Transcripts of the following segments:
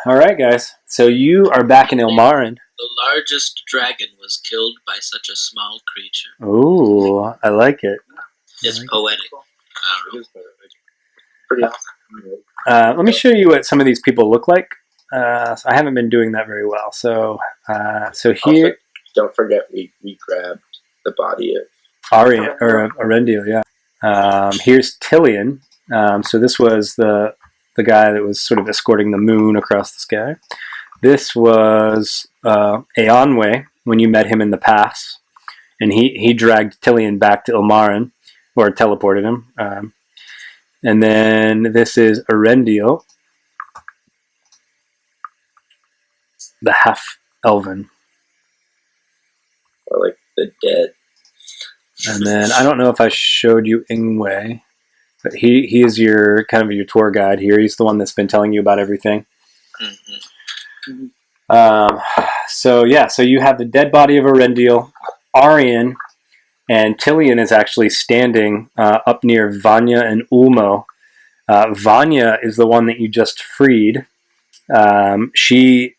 All right, guys. So you are back in Ilmarin. The largest dragon was killed by such a small creature. Ooh, I like it. It's poetic. Pretty awesome. Let me show you what some of these people look like. So I haven't been doing that very well. So here, Also, don't forget we grabbed the body of Arien or Eärendil. Yeah. Here's Tilion. So this was the guy that was sort of escorting the moon across the sky. This was Eönwë when you met him in the pass, and he dragged Tilion back to Ilmarin, or teleported him. And then this is Eärendil, the half-elven. or like the dead. And then I don't know if I showed you Ingwe, but he is your kind of your tour guide here. He's the one that's been telling you about everything. So you have the dead body of Eärendil, Arien, and Tilion is actually standing up near Vanya and Ulmo. Vanya is the one that you just freed. She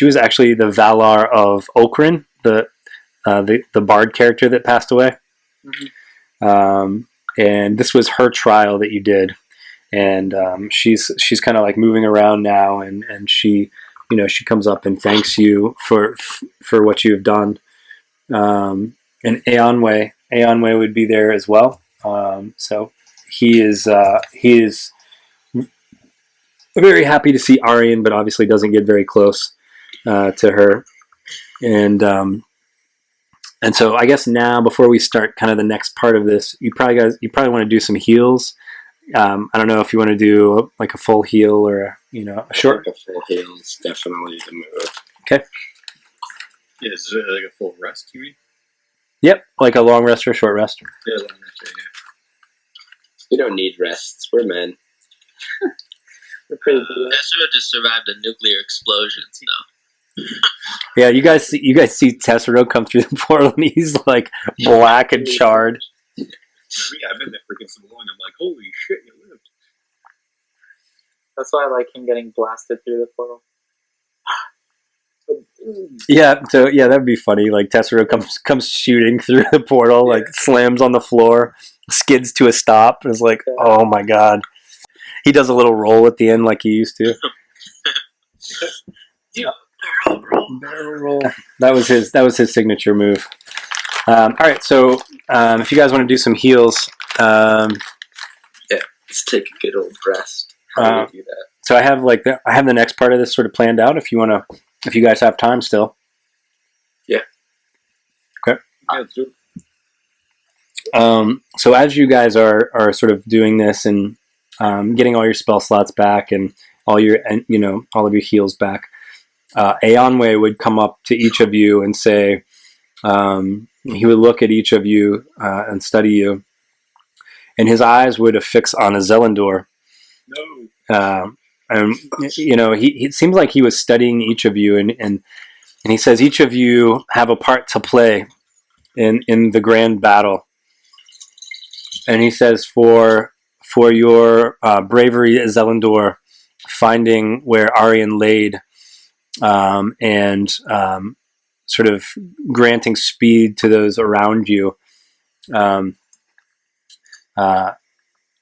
was actually the Valar of Okrin, the bard character that passed away. And this was her trial that you did, and she's kind of like moving around now, and she comes up and thanks you for what you've done. And Eönwë would be there as well. So he is very happy to see Arien, but obviously doesn't get very close to her. And so I guess now, before we start kind of the next part of this, you probably want to do some heals. I don't know if you want to do like a full heal or a short. Like a full heal is definitely the move. Okay. Yeah, is it like a full rest, you mean? Yep, like a long rest or a short rest. Yeah, long rest, yeah. We don't need rests. We're men. We're pretty good. Tesoro just survived a nuclear explosion, so. Yeah, you guys see Tesoro come through the portal, and he's like black and charred. Yeah, I've been there freaking so long. I'm like, holy shit, you lived. That's why I like him getting blasted through the portal. Yeah, so that'd be funny. Like Tesoro comes shooting through the portal, like slams on the floor, skids to a stop, and is like, oh my god. He does a little roll at the end like he used to. Yeah, barrel roll. That was his signature move. All right, so if you guys want to do some heals, Let's take a good old rest. How do we do that? so I have the next part of this sort of planned out. If you guys have time still. Yeah. Okay. Yeah, let's do it. So as you guys are sort of doing this and getting all your spell slots back and all of your heals back, Eönwë would come up to each of you and say, he would look at each of you and study you, and his eyes would affix on Ezellendur. No. And it seems like he was studying each of you, and he says each of you have a part to play in the grand battle. And he says for your bravery, Ezellendur, finding where Arien laid, and sort of granting speed to those around you.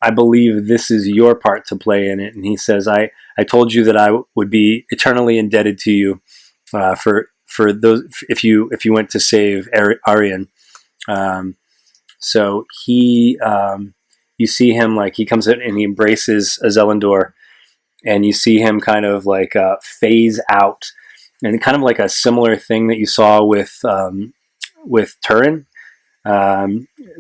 I believe this is your part to play in it. And he says, I told you that I would be eternally indebted to you for those if you went to save Arien. So he, you see him like he comes in and he embraces Ezellendur, and you see him kind of like phase out, and kind of like a similar thing that you saw with Turin.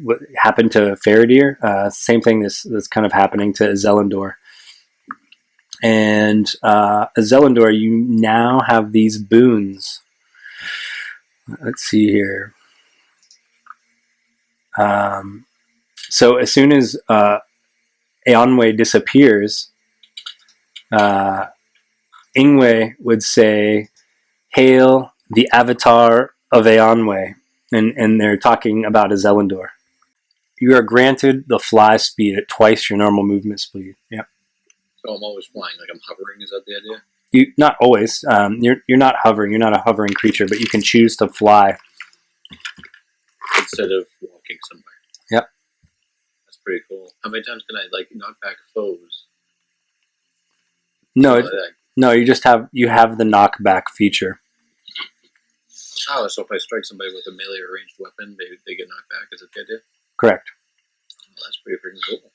What happened to Eärendil, same thing that's kind of happening to Ezellendur. And Ezellendur, you now have these boons. Let's see here. So as soon as Eönwë disappears, Ingwe would say, "Hail the Avatar of Eönwë." And they're talking about Ezellendur. You are granted the fly speed at twice your normal movement speed. Yep. So I'm always flying, like I'm hovering. Is that the idea? You not always. You're not hovering. You're not a hovering creature, but you can choose to fly. Instead of walking somewhere. Yep. That's pretty cool. How many times can I like knock back foes? No, Like, no. You just have the knockback feature. oh, so if I strike somebody with a melee or ranged weapon, they get knocked back. Is that the idea? Correct. Oh, that's pretty freaking cool.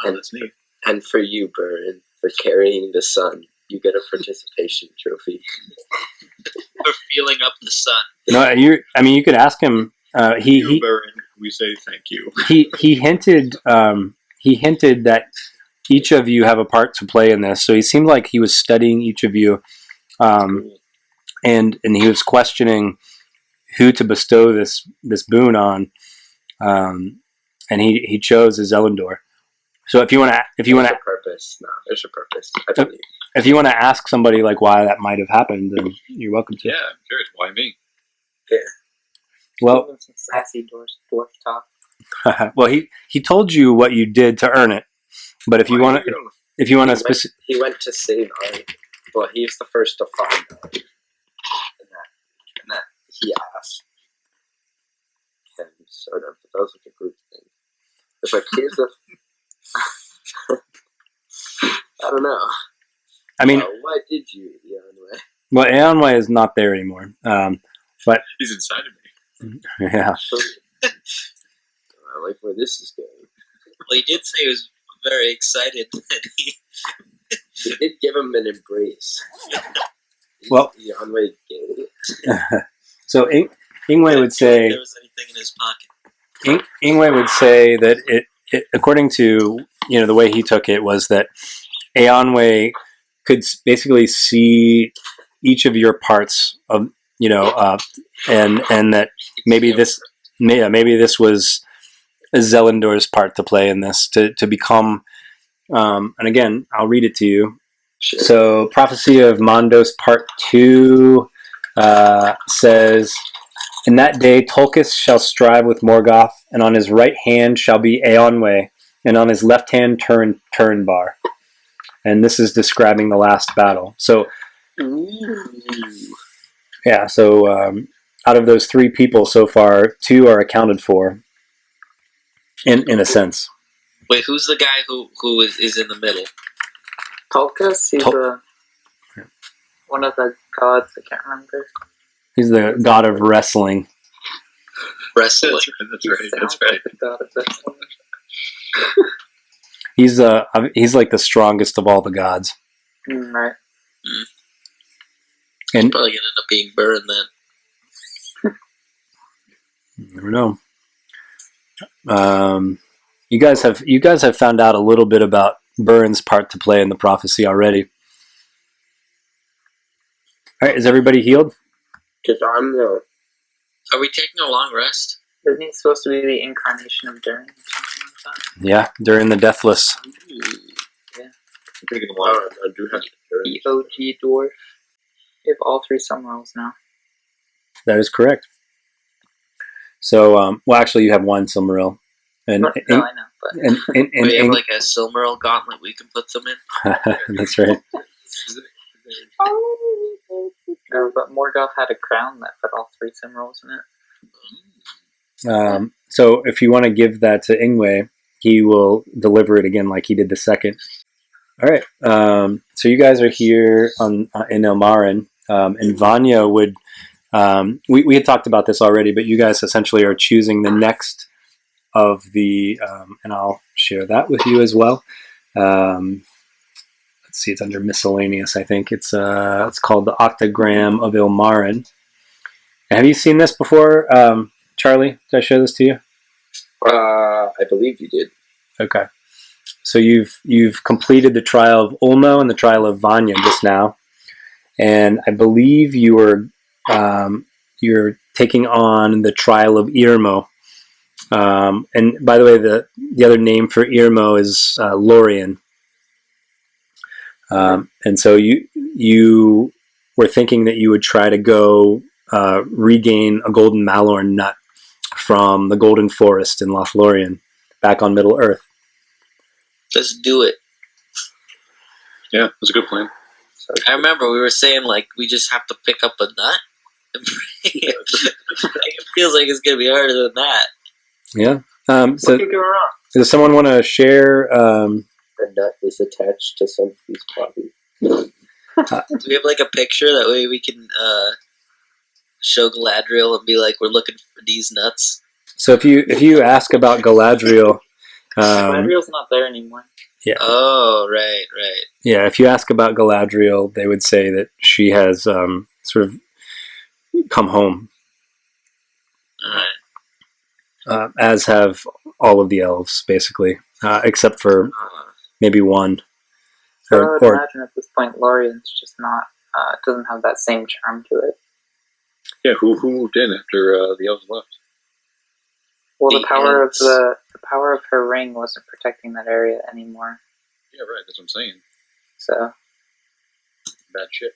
Oh, that's neat. And for you, Burren, for carrying the sun, you get a participation trophy. For feeling up the sun. No, you could ask him. He Baron, we say thank you. he hinted that each of you have a part to play in this. So he seemed like he was studying each of you, and he was questioning who to bestow this boon on, and he chose Ezellendur. So if you want to purpose, no, there's a purpose. I believe. If you want to ask somebody like why that might have happened, then you're welcome to. Yeah, I'm curious. Why me? Yeah. Well, some sassy dwarf talk. well, he told you what you did to earn it, but if you want to, he went to save Arwen. Well, he's the first to find Arwen, and that he asked him sort of. But that was like a group thing. It's like here's the. I don't know. I mean, why did you, Eönwë? Well, Eönwë is not there anymore. But he's inside of me. Yeah. I like where this is going. Well, he did say he was very excited that he did give him an embrace. Well, Eönwë gave. So Yngwë would say if there was anything in his pocket. Yngwë would say that it according to the way he took it was that Eönwë could basically see each of your parts of and that maybe this was Ezelendur's part to play in this to become and again I'll read it to you. Sure. So Prophecy of Mondos Part 2 says, in that day Tulkas shall strive with Morgoth, and on his right hand shall be Eönwë, and on his left hand Turnbar. And this is describing the last battle. So, yeah. So, out of those three people so far, two are accounted for, in a sense. Wait, who's the guy who is in the middle? Tulkas, he's one of the gods. I can't remember. He's the god of wrestling. Wrestling. That's right. That's right. Like the god of wrestling. He's like the strongest of all the gods. Right. And probably gonna end up being burned then. You never know. You guys have found out a little bit about Burn's part to play in the prophecy already. All right, is everybody healed? Because I'm the. Are we taking a long rest? Isn't he supposed to be the incarnation of Durin? Yeah, during the Deathless. Yeah. I'm taking a while. I do have to. The OG dwarf. We have all three Summeralls now. That is correct. So, well, actually, you have one Silmaril. And, I know, but we have like a Silmaril gauntlet we can put them in. That's right. No, but Morgoth had a crown that put all three Summeralls in it. So if you want to give that to Yngwë, he will deliver it again like he did the second. All right. So you guys are here in Ilmarin, and Vanya would. We had talked about this already, but you guys essentially are choosing the next of the, and I'll share that with you as well. Let's see, it's under miscellaneous. I think it's called the Octagram of Ilmarin. Have you seen this before, Charlie? Did I show this to you? I believe you did. Okay. So you've completed the Trial of Irmo and the Trial of Vanya just now, and I believe you're taking on the Trial of Irmo. And by the way, the other name for Irmo is Lothlórien. And so you were thinking that you would try to go regain a Golden Mallorn nut from the Golden Forest in Lothlórien, back on Middle Earth. Let's do it. Yeah, that's a good plan. I remember we were saying like we just have to pick up a nut. And bring it. It feels like it's gonna be harder than that. Yeah. So What could go wrong? does someone want to share? The nut is attached to somebody's body. Do we have like a picture that way we can show Galadriel and be like, we're looking for these nuts? So if you ask about Galadriel, Galadriel's not there anymore. yeah. Oh, right. Yeah, if you ask about Galadriel, they would say that she has sort of come home, Alright. as have all of the elves, basically, except for maybe one. So I would imagine at this point, Lórien's just not, doesn't have that same charm to it. Yeah, who moved in after the elves left? Well, The the power ants. of the power of her ring wasn't protecting that area anymore. Yeah, right. That's what I'm saying. So Bad shit.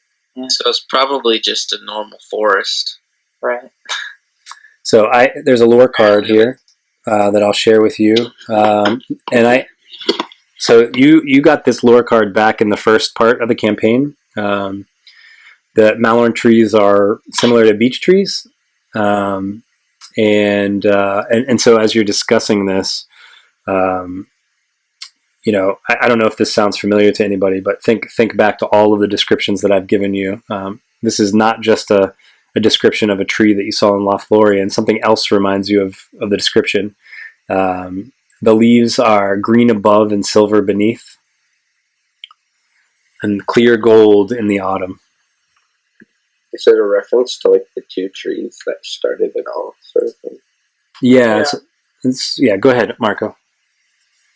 So it's probably just a normal forest. right. So there's a lore card here that I'll share with you, So you got this lore card back in the first part of the campaign. The Mallorn trees are similar to beech trees, and so as you're discussing this, I don't know if this sounds familiar to anybody, but think back to all of the descriptions that I've given you. This is not just a description of a tree that you saw in Lothlórien. Something else reminds you of the description. The leaves are green above and silver beneath, and clear gold in the autumn. Is it a reference to like the two trees that started it all, sort of thing? Yeah. Go ahead, Marco.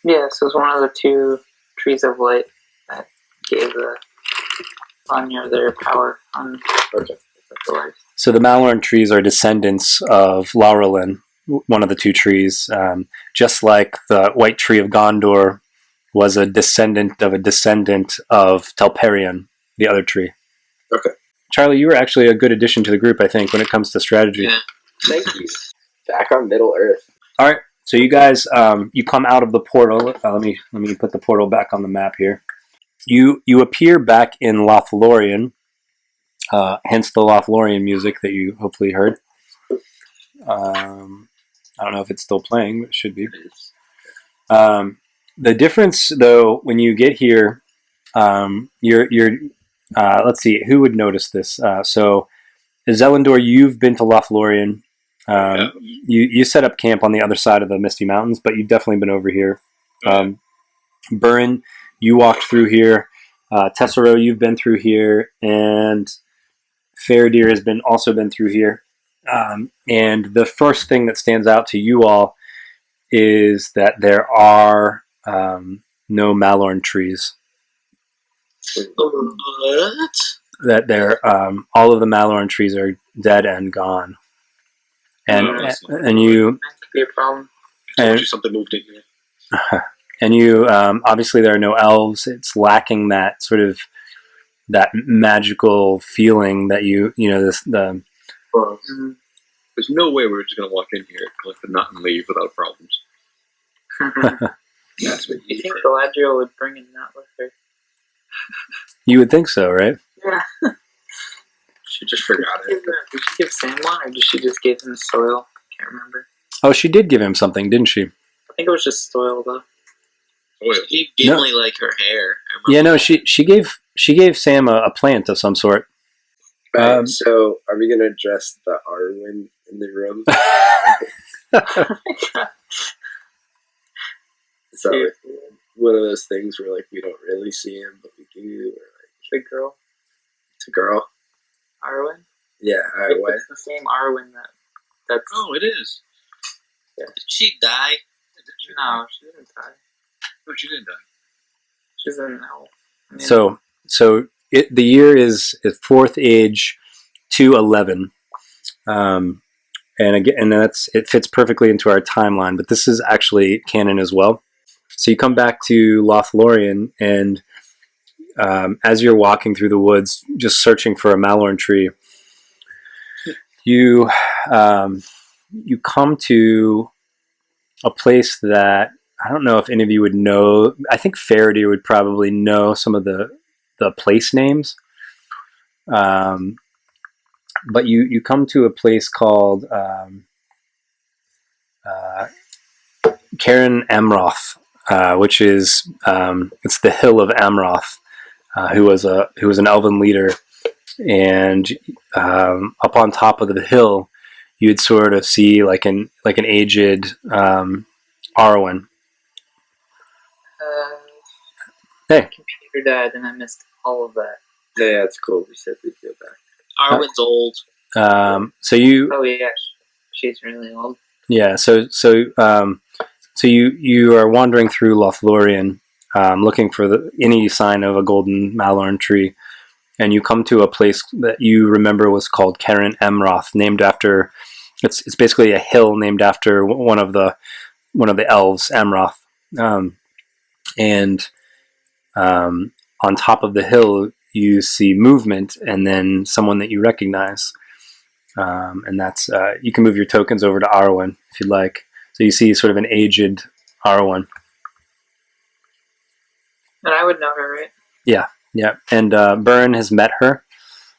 Yeah, so it's one of the two trees of light that gave the Anya their power on the life. So the Mallorn trees are descendants of Lothlórien, one of the two trees, just like the white tree of Gondor was a descendant of Telperion, the other tree. Okay. Charlie, you were actually a good addition to the group, I think, when it comes to strategy. Yeah. Thank you. Back on Middle Earth. All right, so you guys, you come out of the portal. Let me put the portal back on the map here. You appear back in Lothlórien, hence the Lothlórien music that you hopefully heard. I don't know if it's still playing, but it should be. The difference, though, when you get here, let's see, who would notice this? So, Ezellendur, you've been to Lothlórien. You set up camp on the other side of the Misty Mountains, but you've definitely been over here. Burin, you walked through here. Tesoro, you've been through here, and Eärendil has also been through here. And the first thing that stands out to you all is that there are no Mallorn trees. What? That all of the Mallorn trees are dead and gone. And you That could be a problem. Told you something moved in here. and you obviously there are no elves. It's lacking that sort of that magical feeling that There's no way we're just going to walk in here, collect the nut, and leave without problems. That's what You you think think. Galadriel would bring a nut with her? You would think so, right? Yeah. She just forgot it. Did she give Sam one, or did she just give him soil? I can't remember. Oh, she did give him something, didn't she? I think it was just soil, though. Oil. She gave Gimli like her hair. Yeah, no, she gave Sam a plant of some sort. Right, so are we going to address the Arwen in the room? So like, one of those things where like we don't really see him, but we do. Or, like, The girl, it's a girl. Arwen. Yeah, Arwen. It's the same Arwen that's. Oh, it is. Did she die? No, she didn't die. No, she didn't die. She's an elf. I mean, So the year is 4th age 211, and again, and it fits perfectly into our timeline. But this is actually canon as well. So you come back to Lothlórien, and as you're walking through the woods, just searching for a Mallorn tree, you come to a place that I don't know if any of you would know. I think Eärendil would probably know some of the place names. But you come to a place called Cerin Amroth, which is it's the hill of Amroth, who was an elven leader, and up on top of the hill, you'd sort of see like an aged Arwen. Hey. My computer died and I missed all of that. Yeah, it's cool. We said we'd go back. Arwen's old. So you. Oh yeah, she's really old. Yeah. So you are wandering through Lothlórien, looking for any sign of a Golden Mallorn tree, and you come to a place that you remember was called Cerin Amroth, named after. It's basically a hill named after one of the elves, Amroth, and on top of the hill you see movement, and then someone that you recognize, and that's you can move your tokens over to Arwen if you'd like. So you see sort of an aged Arwen. And I would know her, right? Yeah, and Byrne has met her.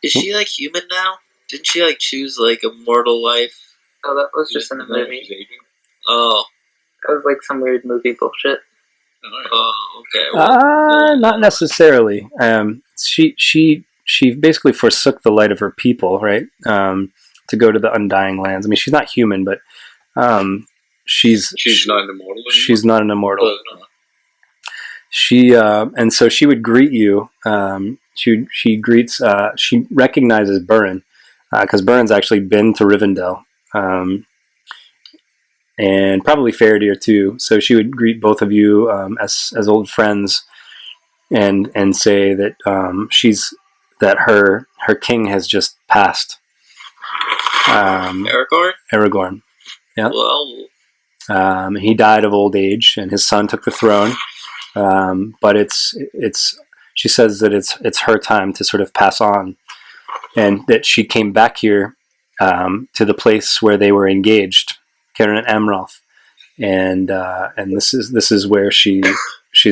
Is she like human now? Didn't she like choose like a mortal life? Oh, that was just in the movie. Oh. That was like some weird movie bullshit. Oh, okay. Well, Not necessarily. She basically forsook the light of her people, right? To go to the Undying Lands. I mean, she's not human, but she's not an immortal anymore? She's not an immortal. Oh, no. She and so she would greet you. She greets. She recognizes Byrne because Byrne's actually been to Rivendell. And probably Eärendil too. So she would greet both of you as old friends, and say that her king has just passed. Aragorn. Yeah. Well, he died of old age, and his son took the throne. But she says that it's her time to sort of pass on, and that she came back here to the place where they were engaged. Cerin Amroth, and this is where she's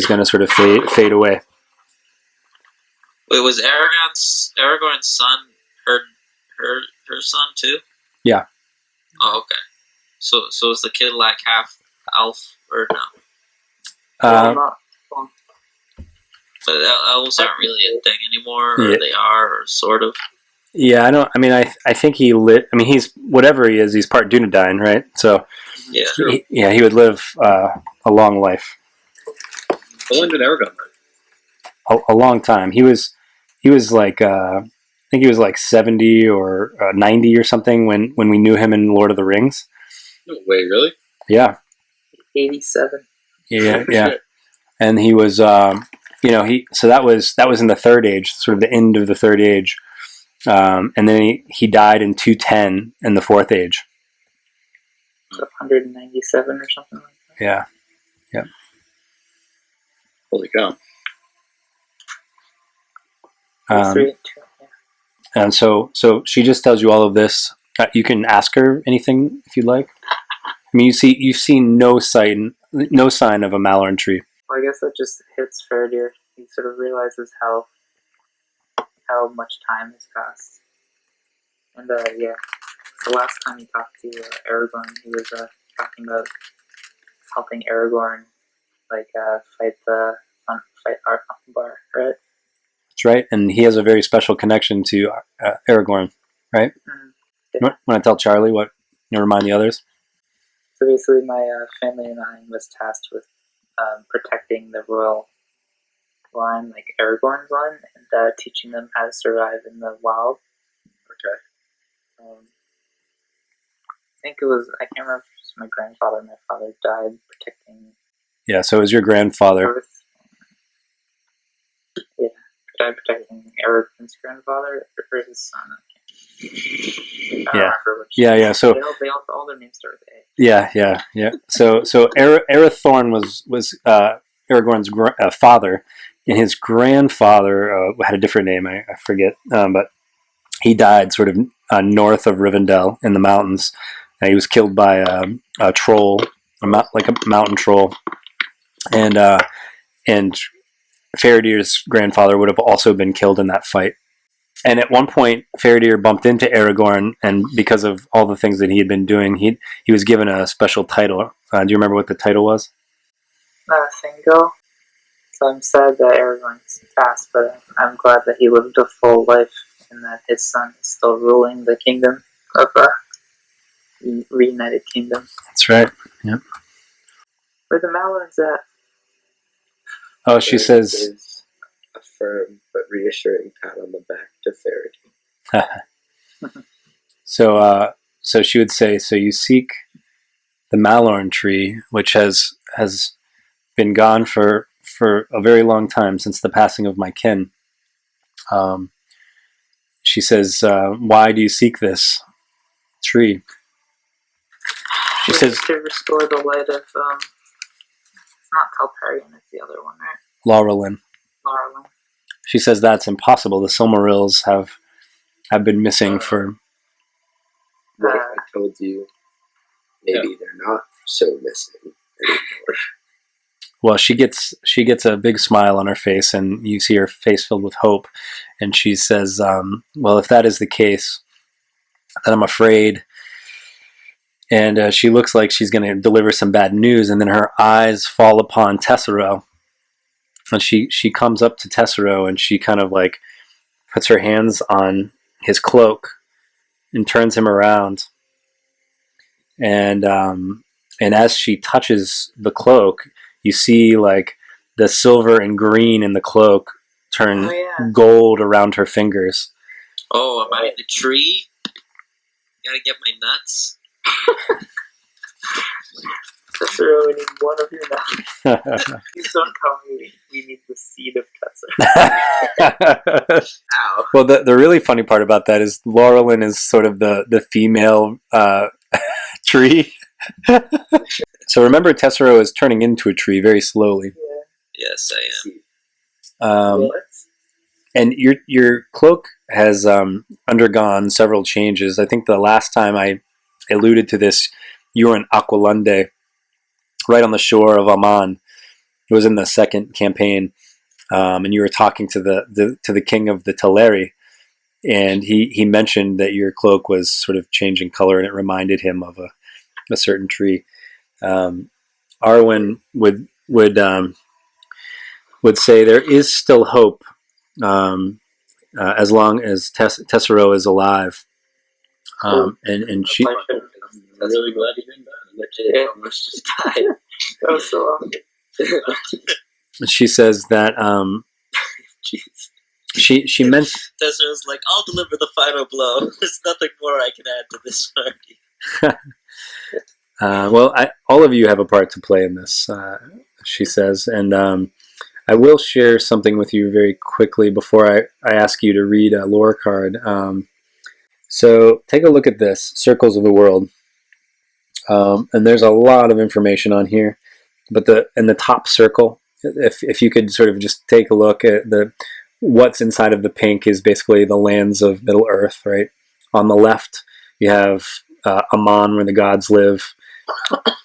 going to sort of fade away. wait, was Aragorn's son her son too? Yeah. Oh, okay. So is the kid like half elf or no? But elves aren't really a thing anymore, or they are, or sort of. Yeah, I don't. I mean, I think he lit. I mean, he's whatever he is. He's part Dunedain, right? So yeah, he would live a long life. How long did Aragorn live? A long time. He was like I think he was like 70 or 90 or something when we knew him in Lord of the Rings. No way, really? Yeah. 87. Yeah. And he was, so that was in the Third Age, sort of the end of the Third Age. And then he died in 210 in the Fourth Age. 197 or something like that. Yeah. Holy cow. And so she just tells you all of this. You can ask her anything if you'd like. I mean, you've seen no sign of a Mallorn tree. Well, I guess that just hits Eärendil. He sort of realizes how much time has passed. And the last time he talked to Aragorn, he was talking about helping Aragorn fight Arwen, right? That's right, and he has a very special connection to Aragorn, right? Mm-hmm. Yeah. Want to tell Charlie what? Remind the others. So basically, my family and I was tasked with protecting the royal line, like Aragorn's line, and teaching them how to survive in the wild. Okay. I think it was, I can't remember if it was my grandfather or my father died protecting. Yeah, so it was your grandfather. Earth. Yeah, died protecting Aragorn's grandfather or his son. Yeah. So they all their names start with A. Yeah. So Arathorn was Aragorn's father, and his grandfather had a different name. I forget, but he died sort of north of Rivendell in the mountains. He was killed by a troll, like a mountain troll, and Eärendil's grandfather would have also been killed in that fight. And at one point, Eärendil bumped into Aragorn, and because of all the things that he had been doing, he was given a special title. Do you remember what the title was? Thingol. So I'm sad that Aragorn's passed, but I'm glad that he lived a full life and that his son is still ruling the kingdom of reunited kingdom. That's right. Yep. Where the Mallorns at? Oh, she says. Gives a firm but reassuring pat on the back to Eärendil. So she would say, so you seek the Mallorn tree, which has been gone for a very long time, since the passing of my kin. She says, why do you seek this tree? She says to restore the light of it's not Telperion, it's the other one, right? Lothlórien. Lothlórien. She says that's impossible. The Silmarils have been missing for. What if I told you maybe they're not so missing anymore? Well, she gets a big smile on her face, and you see her face filled with hope, and she says, well, if that is the case, then I'm afraid. And she looks like she's going to deliver some bad news, and then her eyes fall upon Tesoro, and she comes up to Tesoro, and she kind of like puts her hands on his cloak and turns him around, and as she touches the cloak, you see like the silver and green in the cloak turn gold around her fingers. Oh, am I in the tree? Gotta get my nuts. Tesoro, we need one of your nuts. Please don't tell me we need the seed of Tesoro. Ow. Well, the really funny part about that is Lothlórien is sort of the female tree. So remember, Tesoro is turning into a tree very slowly. Yes, I am. What? And your cloak has undergone several changes. I think the last time I alluded to this, you were in Aqualunde, right on the shore of Aman. It was in the second campaign, and you were talking to the king of the Teleri, and he mentioned that your cloak was sort of changing color, and it reminded him of a certain tree. Arwen would say there is still hope as long as Tesoro is alive. And she. I'm really glad you didn't die. Legit, almost just died. That was so long. She says that she meant. Tesoro's like, I'll deliver the final blow. There's nothing more I can add to this party. Well, all of you have a part to play in this, she says, and I will share something with you very quickly before I ask you to read a lore card. So take a look at this, Circles of the World. And there's a lot of information on here, but in the top circle, if you could sort of just take a look at what's inside of the pink is basically the lands of Middle Earth, right? On the left, you have Aman, where the gods live.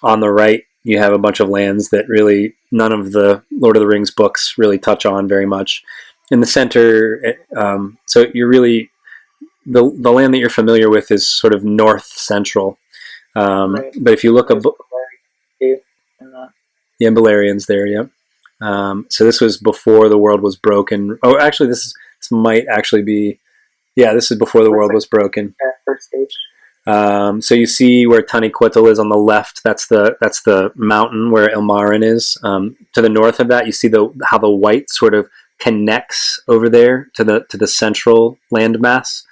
On the right, you have a bunch of lands that really none of the Lord of the Rings books really touch on very much. In the center, so you're really the land that you're familiar with is sort of north central. Right. But if you look above, The Balerian's there, yeah. So this was before the world was broken. Oh, actually, this might actually be, this is before the world was broken. first stage. So you see where Taniquetil is on the left. That's the mountain where Ilmarin is. To the north of that, you see how the white sort of connects over there to the central landmass.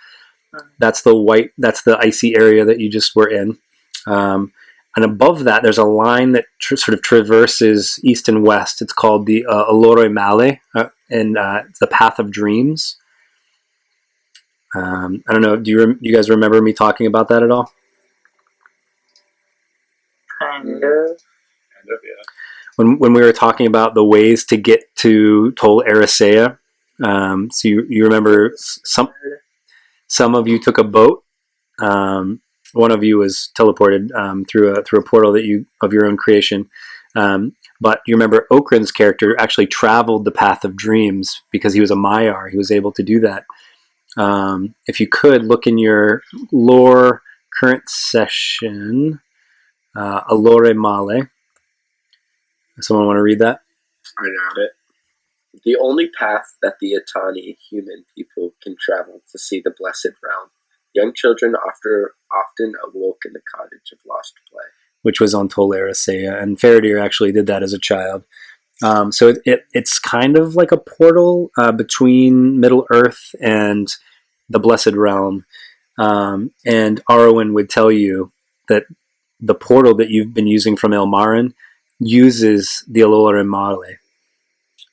That's the white. That's the icy area that you just were in. And above that, there's a line that sort of traverses east and west. It's called the Olórë Mallë, and it's the Path of Dreams. I don't know. Do you guys remember me talking about that at all? Kind of. Kind of, yeah. When we were talking about the ways to get to Tol Eressëa, so you remember some of you took a boat. One of you was teleported through a portal of your own creation. But you remember Okryn's character actually traveled the path of dreams because he was a Maiar. He was able to do that. If you could, look in your lore current session, Olórë Mallë. Someone want to read that? I got it. The only path that the Atani human people can travel to see the blessed realm. Young children often awoke in the cottage of lost play. Which was on Tol Eressëa, and Eärendil actually did that as a child. So it's kind of like a portal between Middle Earth and the Blessed Realm. And Arwen would tell you that the portal that you've been using from Ilmarin uses the Olórë Mallë,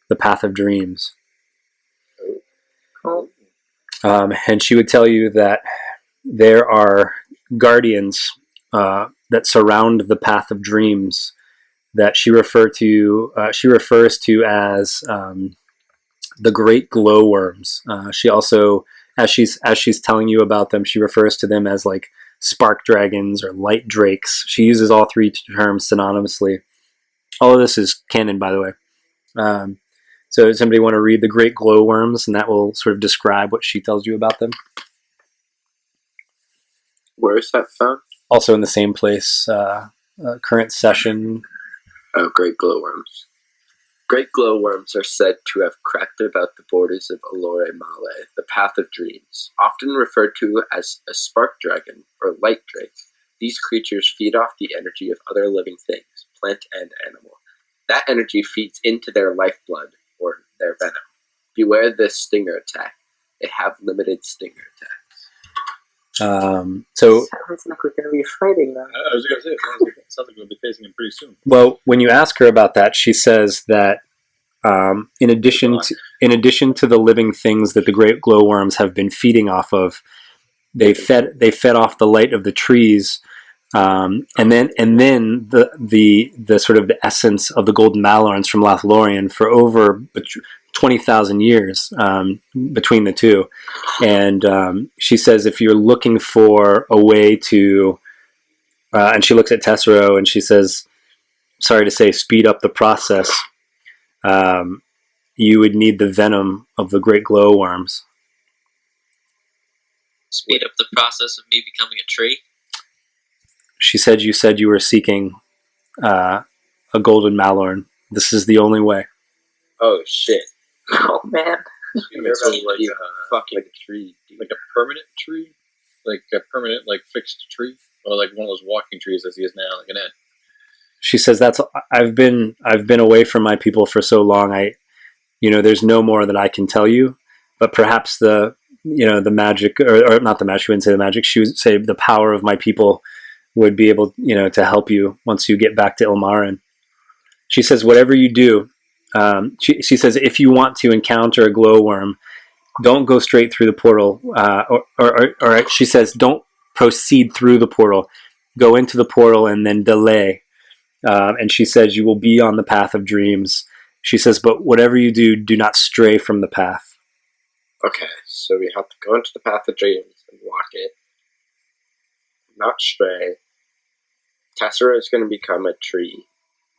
the Path of Dreams. Cool. And she would tell you that there are guardians that surround the Path of Dreams that she refers to as the great glowworms. She also, as she's telling you about them, she refers to them as like spark dragons or light drakes. She uses all three terms synonymously. All of this is canon, by the way. So does somebody want to read the great glowworms, and that will sort of describe what she tells you about them? Where is that found? Also in the same place, current session. Oh, great glowworms. Great glowworms are said to have crept about the borders of Olórë Mallë, the Path of Dreams, often referred to as a spark dragon or light drake. These creatures feed off the energy of other living things, plant and animal. That energy feeds into their lifeblood, or their venom. Beware the stinger attack. They have limited stinger attacks. So, Sounds like we're going to be fighting them. I was going to say, it sounds like we'll be facing him pretty soon. well, when you ask her about that, she says that in addition to the living things that the great glowworms have been feeding off of, they fed off the light of the trees, and then the sort of the essence of the Golden Mallorns from Lothlórien for over 20,000 years between the two. And she says if you're looking for a way to, and she looks at Tesoro and she says, sorry to say, speed up the process, you would need the venom of the great glowworms. Speed up the process of me becoming a tree. She said you were seeking a Golden Mallorn. This is the only way. Oh, shit. Oh, man. You're talking like You a fucking tree, dude. like a permanent tree, like a permanent like fixed tree, or like one of those walking trees as he is now, like an ant. She says I've been away from my people for so long. There's no more that I can tell you, but perhaps the magic, or not the magic. She wouldn't say the magic. She would say the power of my people would be able, to help you once you get back to Ilmarin. She says, whatever you do, she says, if you want to encounter a glowworm, don't go straight through the portal, or she says, don't proceed through the portal. Go into the portal and then delay. And she says, you will be on the path of dreams. She says, but whatever you do, do not stray from the path. Okay, so we have to go into the Path of Dreams and walk it. Not stray. Tesoro is going to become a tree.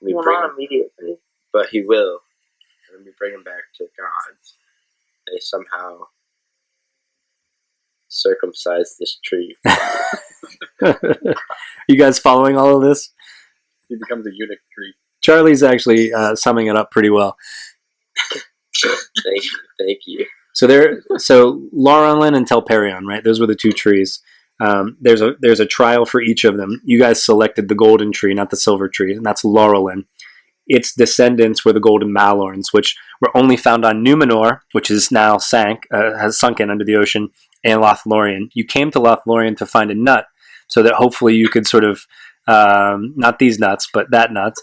We Well, bring not him, immediately. but he will. And we bring him back to gods. They somehow circumcise this tree. You guys following all of this? He becomes a eunuch tree. Charlie's actually summing it up pretty well. Thank you. So Laurelin and Telperion, right? Those were the two trees. There's a trial for each of them. You guys selected the golden tree, not the silver tree, and that's Laurelin. Its descendants were the Golden Mallorns, which were only found on Numenor, which is now has sunken under the ocean, and Lothlórien. You came to Lothlórien to find a nut, so that hopefully you could sort of, not these nuts, but that nut,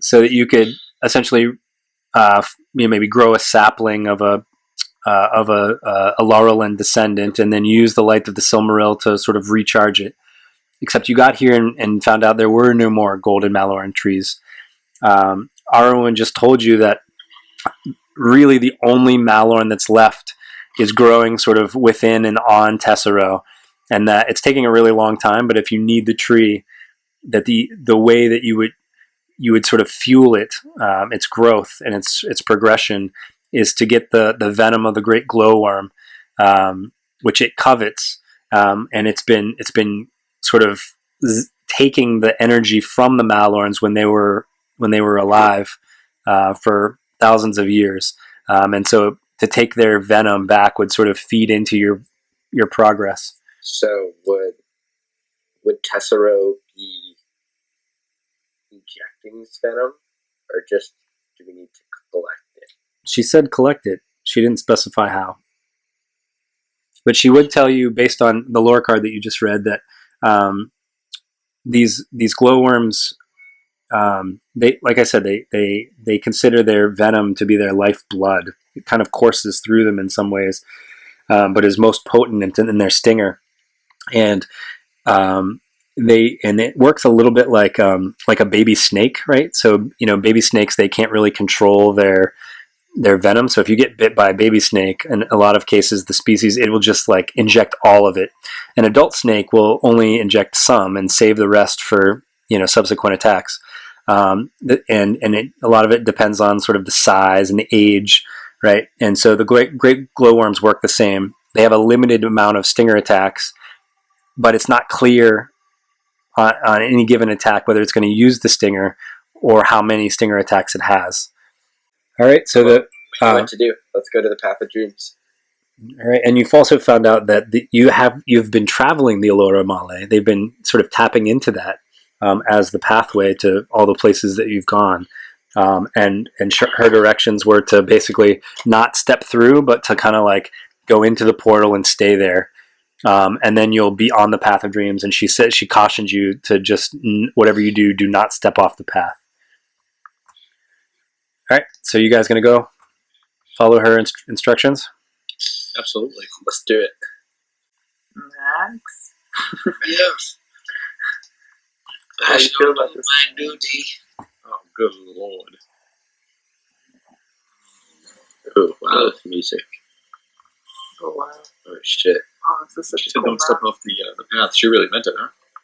so that you could essentially maybe grow a sapling of a Laurelin descendant, and then use the light of the Silmaril to sort of recharge it. Except you got here and found out there were no more Golden Mallorn trees. Arwen just told you that really the only Mallorn that's left is growing sort of within and on Tesoro, and that it's taking a really long time. But if you need the tree, that the way that you would you would sort of fuel it, its growth and its progression, is to get the venom of the great glowworm, which it covets, and it's been sort of taking the energy from the Mallorns when they were alive for thousands of years, and so to take their venom back would sort of feed into your progress. So would Tesoro be injecting this venom, or just do we need to collect it? She said collect it. She didn't specify how. But she would tell you, based on the lore card that you just read, that these glowworms, they, like I said, they consider their venom to be their lifeblood. It kind of courses through them in some ways, but is most potent in their stinger, and it works a little bit like a baby snake, right? So baby snakes, they can't really control their venom. So if you get bit by a baby snake, in a lot of cases, the species, it will just like inject all of it. An adult snake will only inject some and save the rest for subsequent attacks. And a lot of it depends on sort of the size and the age, right? And so the great glowworms work the same. They have a limited amount of stinger attacks, but it's not clear on any given attack whether it's going to use the stinger or how many stinger attacks it has. All right, so we know what to do. Let's go to the Path of Dreams. All right, and you've also found out that you've been traveling the Olórë Mallë. They've been sort of tapping into that as the pathway to all the places that you've gone, and her directions were to basically not step through, but to kind of like go into the portal and stay there, and then you'll be on the Path of Dreams. And she said she cautioned you to just whatever you do not step off the path. All right, so you guys gonna go follow her instructions? Absolutely. Let's do it. Max? Yes. How I you shall feel do about this? my duty. Oh, good lord. Ooh, wow, this music. Oh, wow. Oh, shit. Oh, this is such She a said cool don't step map. off the path. She really meant it, huh?